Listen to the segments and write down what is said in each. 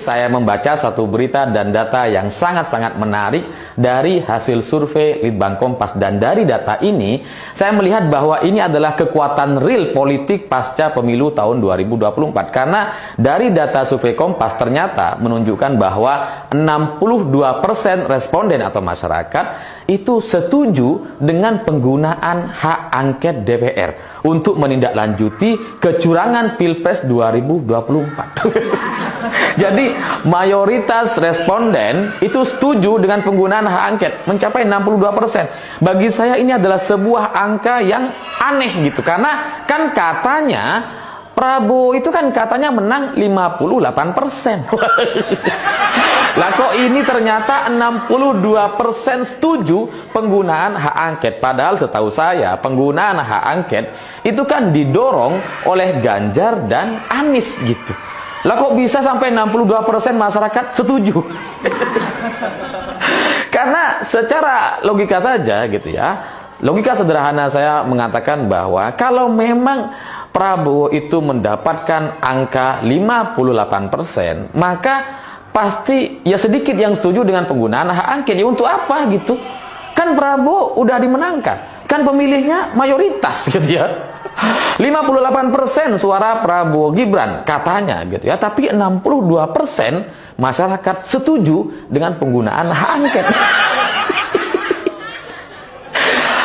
saya membaca satu berita dan data yang sangat-sangat menarik dari hasil survei Litbang Kompas. Dan dari data ini, saya melihat bahwa ini adalah kekuatan real politik pasca pemilu tahun 2024. Karena dari data survei Kompas ternyata menunjukkan bahwa 62% responden atau masyarakat itu setuju dengan penggunaan hak angket DPR untuk menindaklanjuti kecurangan Pilpres 2024. Jadi mayoritas responden itu setuju dengan penggunaan hak angket, mencapai 62%. Bagi saya ini adalah sebuah angka yang aneh gitu, karena kan katanya Prabowo itu kan katanya menang 58%. Lah kok ini ternyata 62% setuju penggunaan hak angket. Padahal setahu saya penggunaan hak angket itu kan didorong oleh Ganjar dan Anies gitu. Lah kok bisa sampai 62% masyarakat setuju? Karena secara logika saja gitu ya, logika sederhana saya mengatakan bahwa kalau memang Prabowo itu mendapatkan angka 58%, maka pasti ya sedikit yang setuju dengan penggunaan hak angket. Ya untuk apa gitu? Kan Prabowo udah dimenangkan, kan pemilihnya mayoritas gitu ya. 58% suara Prabowo Gibran katanya gitu ya, tapi 62% masyarakat setuju dengan penggunaan hak angket.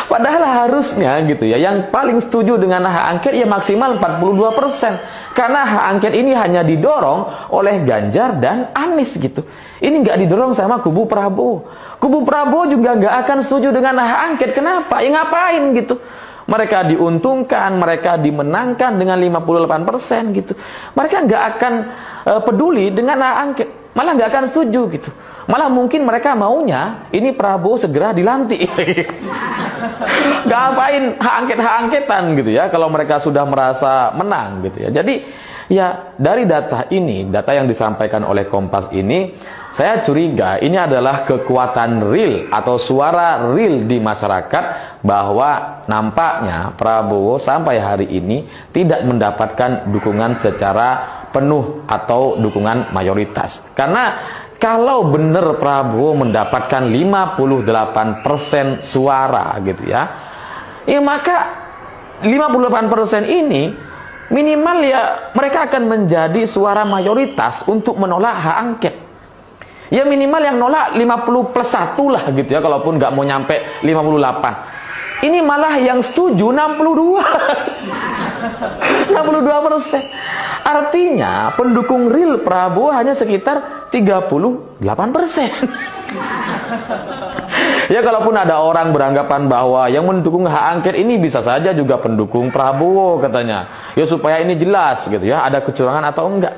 Padahal harusnya gitu ya, yang paling setuju dengan hak angket ya maksimal 42%. Karena hak angket ini hanya didorong oleh Ganjar dan Anies gitu. Ini nggak didorong sama kubu Prabowo. Kubu Prabowo juga nggak akan setuju dengan hak angket. Kenapa? Ya ngapain gitu. Mereka diuntungkan, mereka dimenangkan dengan 58% gitu. Mereka nggak akan peduli dengan hak angket. Malah nggak akan setuju gitu. Malah mungkin mereka maunya ini Prabowo segera dilantik. Ngapain hak angketan gitu ya, kalau mereka sudah merasa menang gitu ya. Jadi ya dari data ini, data yang disampaikan oleh Kompas ini, saya curiga ini adalah kekuatan real atau suara real di masyarakat, bahwa nampaknya Prabowo sampai hari ini tidak mendapatkan dukungan secara penuh atau dukungan mayoritas. Karena kalau benar Prabowo mendapatkan 58% suara gitu ya, ya maka 58% ini minimal ya mereka akan menjadi suara mayoritas untuk menolak hak angket. Ya minimal yang nolak 50+1 lah gitu ya, kalaupun nggak mau nyampe 58. Ini malah yang setuju 62. 62%. Artinya pendukung real Prabowo hanya sekitar 38%. Ya kalaupun ada orang beranggapan bahwa yang mendukung hak angket ini bisa saja juga pendukung Prabowo katanya. Ya supaya ini jelas gitu ya, ada kecurangan atau enggak.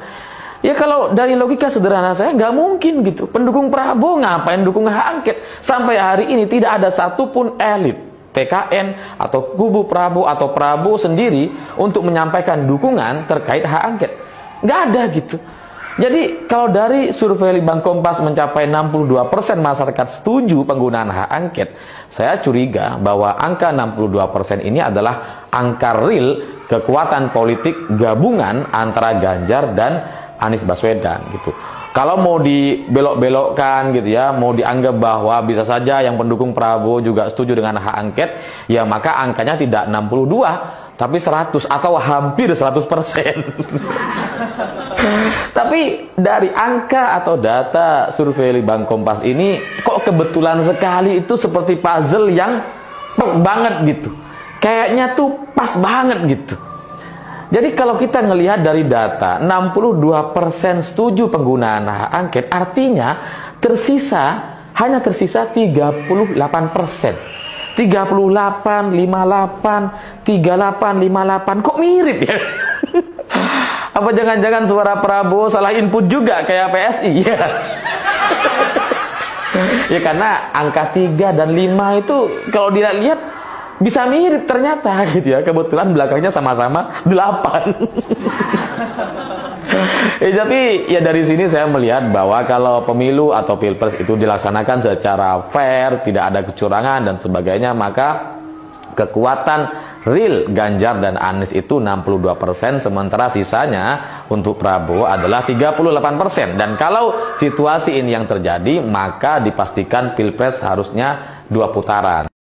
Ya kalau dari logika sederhana saya nggak mungkin gitu. Pendukung Prabowo ngapain dukung hak angket? Sampai hari ini tidak ada satupun elit TKN atau kubu Prabowo atau Prabowo sendiri untuk menyampaikan dukungan terkait hak angket. Nggak ada gitu. Jadi kalau dari survei Litbang Kompas mencapai 62% masyarakat setuju penggunaan hak angket, saya curiga bahwa angka 62% ini adalah angka real kekuatan politik gabungan antara Ganjar dan Anies Baswedan gitu. Kalau mau dibelok-belokkan gitu ya, mau dianggap bahwa bisa saja yang pendukung Prabowo juga setuju dengan hak angket, ya maka angkanya tidak 62, tapi 100 atau hampir 100%. Tapi dari angka atau data survei Litbang Kompas ini, kok kebetulan sekali itu seperti puzzle yang banget gitu. Kayaknya tuh pas banget gitu. Jadi kalau kita ngelihat dari data 62% setuju penggunaan hak angket, artinya hanya tersisa 38%. 38, 58, 38, 58, kok mirip ya? Apa jangan-jangan suara Prabowo salah input juga kayak PSI ya? Ya karena angka 3 dan 5 itu kalau dilihat bisa mirip ternyata gitu ya. Kebetulan belakangnya sama-sama 8. Tapi ya dari sini saya melihat bahwa kalau pemilu atau pilpres itu dilaksanakan secara fair, tidak ada kecurangan dan sebagainya, maka kekuatan real Ganjar dan Anies itu 62%, sementara sisanya untuk Prabowo adalah 38%. Dan kalau situasi ini yang terjadi, maka dipastikan Pilpres harusnya 2 putaran.